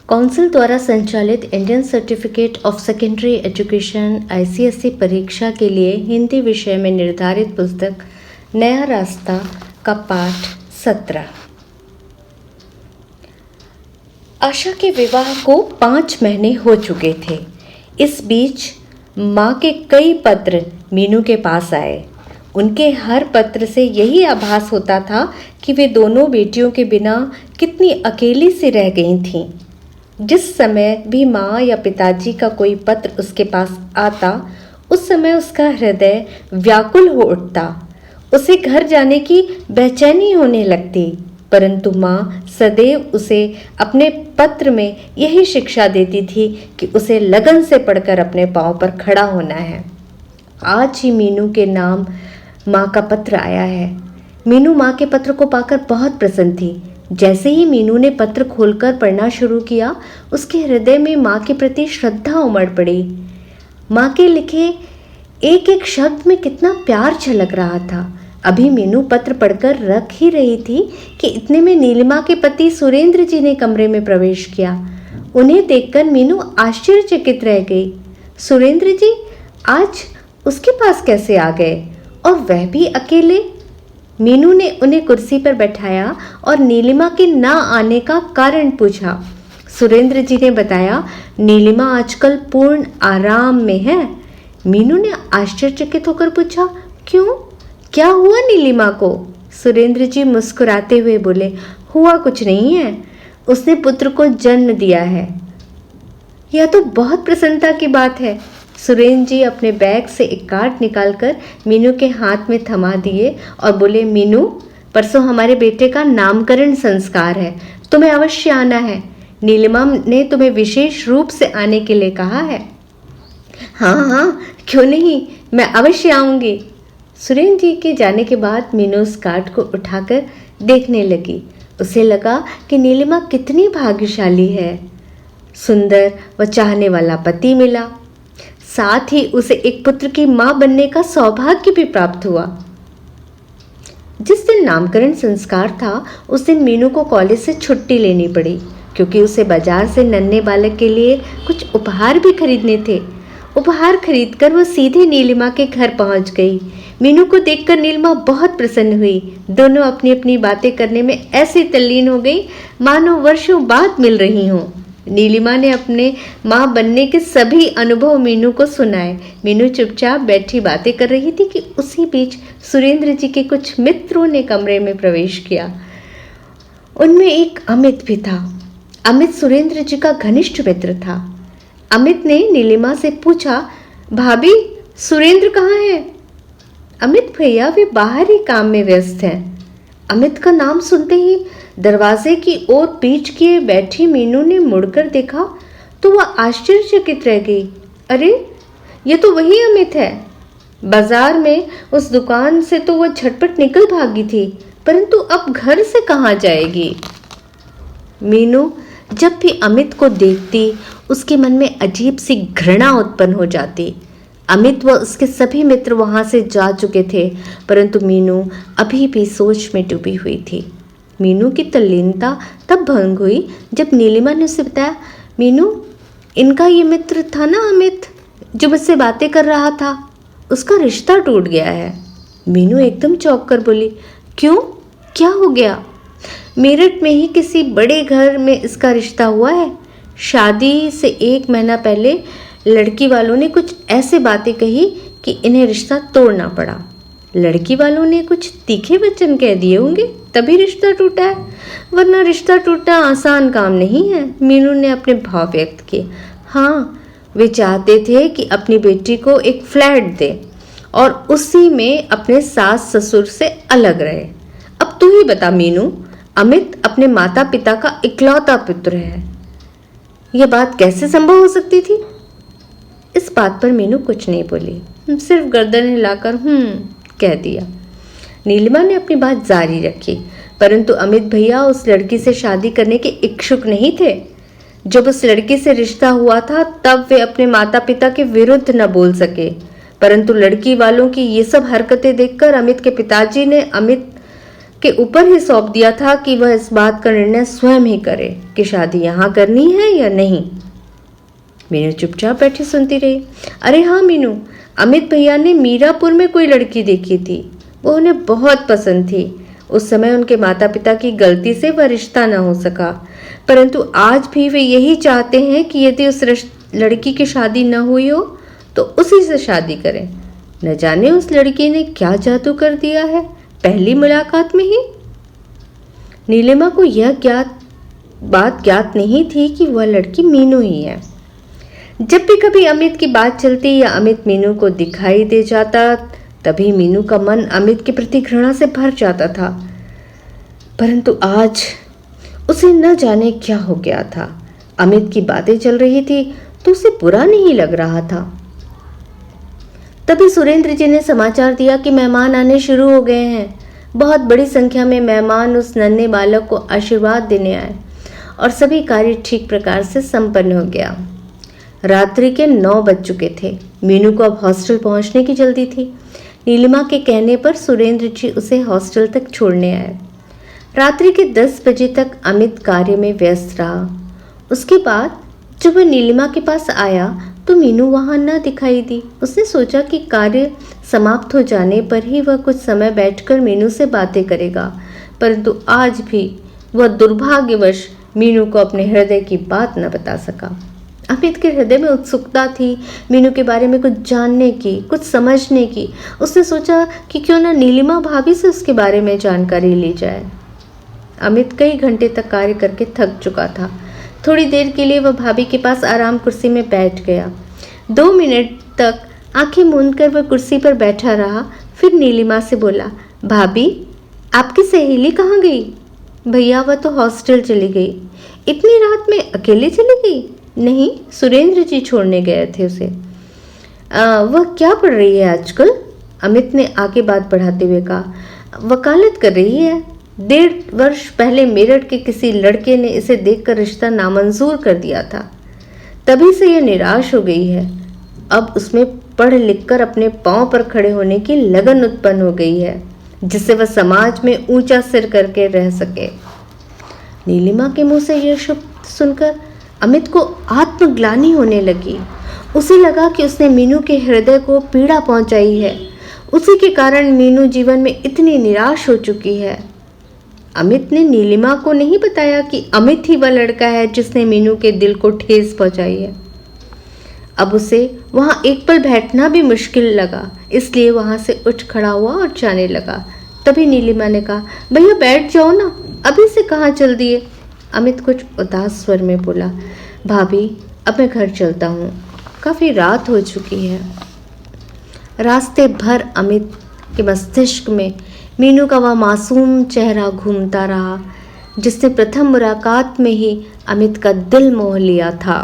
Council द्वारा संचालित Indian certificate of secondary education ICSE परीक्षा के लिए हिंदी विषय में निर्धारित पुस्तक नया रास्ता का पाठ 17। आशा के विवाह को 5 महीने हो चुके थे। इस बीच माँ के कई पत्र मीनू के पास आए। उनके हर पत्र से यही आभास होता था कि वे दोनों बेटियों के बिना कितनी अकेली सी रह गई थीं। जिस समय भी माँ या पिताजी का कोई पत्र उसके पास आता, उस समय उसका हृदय व्याकुल हो उठता। उसे घर जाने की बेचैनी होने लगती, परंतु माँ सदैव उसे अपने पत्र में यही शिक्षा देती थी कि उसे लगन से पढ़कर अपने पाँव पर खड़ा होना है। आज ही मीनू के नाम माँ का पत्र आया है। मीनू माँ के पत्र को पाकर बहुत प्रसन्न थी। जैसे ही मीनू ने पत्र खोलकर पढ़ना शुरू किया, उसके हृदय में माँ के प्रति श्रद्धा उमड़ पड़ी। माँ के लिखे एक एक शब्द में कितना प्यार झलक रहा था। अभी मीनू पत्र पढ़कर रख ही रही थी कि इतने में नीलिमा के पति सुरेंद्र जी ने कमरे में प्रवेश किया। उन्हें देखकर मीनू आश्चर्यचकित रह गई। सुरेंद्र जी आज उसके पास कैसे आ गए, और वह भी अकेले? मीनू ने उन्हें कुर्सी पर बैठाया और नीलिमा के ना आने का कारण पूछा। सुरेंद्र जी ने बताया, नीलिमा आजकल पूर्ण आराम में है। मीनू ने आश्चर्यचकित होकर पूछा, क्यों, क्या हुआ नीलिमा को? सुरेंद्र जी मुस्कुराते हुए बोले, हुआ कुछ नहीं है, उसने पुत्र को जन्म दिया है। यह तो बहुत प्रसन्नता की बात है। सुरेंद्र जी अपने बैग से एक कार्ड निकालकर मीनू के हाथ में थमा दिए और बोले, मीनू, परसों हमारे बेटे का नामकरण संस्कार है, तुम्हें अवश्य आना है। नीलिमा ने तुम्हें विशेष रूप से आने के लिए कहा है। हाँ, क्यों नहीं, मैं अवश्य आऊँगी। सुरेंद्र जी के जाने के बाद मीनू उस कार्ड को उठाकर देखने लगी। उसे लगा कि नीलिमा कितनी भाग्यशाली है। सुंदर व चाहने वाला पति मिला, साथ ही उसे एक पुत्र की मां बनने का सौभाग्य भी प्राप्त हुआ। जिस दिन नामकरण संस्कार था, उस दिन मीनू को कॉलेज से छुट्टी लेनी पड़ी, क्योंकि उसे बाजार से नन्हे बालक के लिए कुछ उपहार भी खरीदने थे। उपहार खरीदकर वो सीधे नीलिमा के घर पहुंच गई। मीनू को देखकर नीलिमा बहुत प्रसन्न हुई। दोनों अपनी अपनी बातें करने में ऐसी तल्लीन हो गई मानो वर्षों बाद मिल रही हों। नीलिमा ने अपने माँ बनने के सभी अनुभव मीनू को सुनाए। मीनू चुपचाप बैठी बातें कर रही थी कि उसी बीच सुरेंद्र जी के कुछ मित्रों ने कमरे में प्रवेश किया। उनमें एक अमित भी था। अमित सुरेंद्र जी का घनिष्ठ मित्र था। अमित ने नीलिमा से पूछा, भाभी, सुरेंद्र कहाँ है? अमित भैया, वे बाहर ही काम में व्यस्त हैं। अमित का नाम सुनते ही दरवाजे की ओर पीठ किए बैठी मीनू ने मुड़कर देखा तो वह आश्चर्यचकित रह गई। अरे, ये तो वही अमित है। बाजार में उस दुकान से तो वह झटपट निकल भागी थी, परंतु अब घर से कहाँ जाएगी? मीनू जब भी अमित को देखती, उसके मन में अजीब सी घृणा उत्पन्न हो जाती। अमित व उसके सभी मित्र वहां से जा चुके थे, परंतु मीनू अभी भी सोच में डूबी हुई थी। मीनू की तल्लीनता तब भंग हुई जब नीलिमा ने उसे बताया, मीनू, इनका ये मित्र था ना अमित, जो मुझसे बातें कर रहा था, उसका रिश्ता टूट गया है। मीनू एकदम चौंक कर बोली, क्यों, क्या हो गया? मेरठ में ही किसी बड़े घर में इसका रिश्ता हुआ है। शादी से 1 महीना पहले लड़की वालों ने कुछ ऐसे बातें कही कि इन्हें रिश्ता तोड़ना पड़ा। लड़की वालों ने कुछ तीखे वचन कह दिए होंगे, तभी रिश्ता टूटा है, वरना रिश्ता टूटना आसान काम नहीं है। मीनू ने अपने भाव व्यक्त किए। हाँ, वे चाहते थे कि अपनी बेटी को एक फ्लैट दे और उसी में अपने सास ससुर से अलग रहे। अब तू ही बता मीनू, अमित अपने माता पिता का इकलौता पुत्र है, यह बात कैसे संभव हो सकती थी? इस बात पर मीनू कुछ नहीं बोली, सिर्फ गर्दन हिलाकर कह दिया। नीलिमा ने अपनी बात जारी रखी, परंतु अमित भैया उस लड़की से शादी करने के इच्छुक नहीं थे। जब उस लड़की से रिश्ता हुआ था, तब वे अपने माता पिता के विरुद्ध न बोल सके, परंतु लड़की वालों की ये सब हरकतें देखकर अमित के पिताजी ने अमित के ऊपर ही सौंप दिया था कि वह इस बात का निर्णय स्वयं ही करे कि शादी यहाँ करनी है या नहीं। मीनू चुपचाप बैठी सुनती रही। अरे हाँ मीनू, अमित भैया ने मीरापुर में कोई लड़की देखी थी, वो उन्हें बहुत पसंद थी। उस समय उनके माता पिता की गलती से वह रिश्ता न हो सका, परंतु आज भी वे यही चाहते हैं कि यदि उस लड़की की शादी न हुई हो तो उसी से शादी करें। न जाने उस लड़की ने क्या जादू कर दिया है पहली मुलाकात में ही। नीलिमा को यह बात ज्ञात नहीं थी कि वह लड़की मीनू ही है। जब भी कभी अमित की बात चलती या अमित मीनू को दिखाई दे जाता, तभी मीनू का मन अमित के प्रति घृणा से भर जाता था। परंतु आज उसे न जाने क्या हो गया था। अमित की बातें चल रही थी तो उसे बुरा नहीं लग रहा था। तभी सुरेंद्र जी ने समाचार दिया कि मेहमान आने शुरू हो गए हैं। बहुत बड़ी संख्या में मेहमान उस नन्हे बालक को आशीर्वाद देने आए और सभी कार्य ठीक प्रकार से संपन्न हो गया। रात्रि के 9 बज चुके थे। मीनू को अब हॉस्टल पहुंचने की जल्दी थी। नीलिमा के कहने पर सुरेंद्र जी उसे हॉस्टल तक छोड़ने आए। रात्रि के 10 बजे तक अमित कार्य में व्यस्त रहा। उसके बाद जब वह नीलिमा के पास आया तो मीनू वहां न दिखाई दी। उसने सोचा कि कार्य समाप्त हो जाने पर ही वह कुछ समय बैठकर मीनू से बातें करेगा, परंतु आज भी वह दुर्भाग्यवश मीनू को अपने हृदय की बात न बता सका। अमित के हृदय में उत्सुकता थी मीनू के बारे में कुछ जानने की, कुछ समझने की। उसने सोचा कि क्यों न नीलिमा भाभी से उसके बारे में जानकारी ली जाए। अमित कई घंटे तक कार्य करके थक चुका था। थोड़ी देर के लिए वह भाभी के पास आराम कुर्सी में बैठ गया। 2 मिनट तक आंखें मूंदकर वह कुर्सी पर बैठा रहा। फिर नीलिमा से बोला, भाभी आपकी सहेली कहाँ गई? भैया वह तो हॉस्टल चली गई। इतनी रात में अकेले चली गई? नहीं, सुरेंद्र जी छोड़ने गए थे उसे। वह क्या पढ़ रही है आजकल? अमित ने आगे बात बढ़ाते हुए कहा, वकालत कर रही है। 1.5 वर्ष पहले मेरठ के किसी लड़के ने इसे देखकर रिश्ता नामंजूर कर दिया था, तभी से यह निराश हो गई है। अब उसमें पढ़ लिखकर अपने पांव पर खड़े होने की लगन उत्पन्न हो गई है, जिससे वह समाज में ऊंचा सिर करके रह सके। नीलिमा के मुंह से यह शब्द सुनकर अमित को आत्मग्लानि होने लगी। उसे लगा कि उसने मीनू के हृदय को पीड़ा पहुंचाई है। उसी के कारण मीनू जीवन में इतनी निराश हो चुकी है। अमित ने नीलिमा को नहीं बताया कि अमित ही वह लड़का है जिसने मीनू के दिल को ठेस पहुंचाई है। अब उसे वहां एक पल बैठना भी मुश्किल लगा, इसलिए वहां से उठ खड़ा हुआ और जाने लगा। तभी नीलिमा ने कहा, भैया बैठ जाओ ना, अभी से कहाँ चल दिए? अमित कुछ उदास स्वर में बोला, भाभी अब मैं घर चलता हूँ, काफ़ी रात हो चुकी है। रास्ते भर अमित के मस्तिष्क में मीनू का वह मासूम चेहरा घूमता रहा, जिसने प्रथम मुलाकात में ही अमित का दिल मोह लिया था।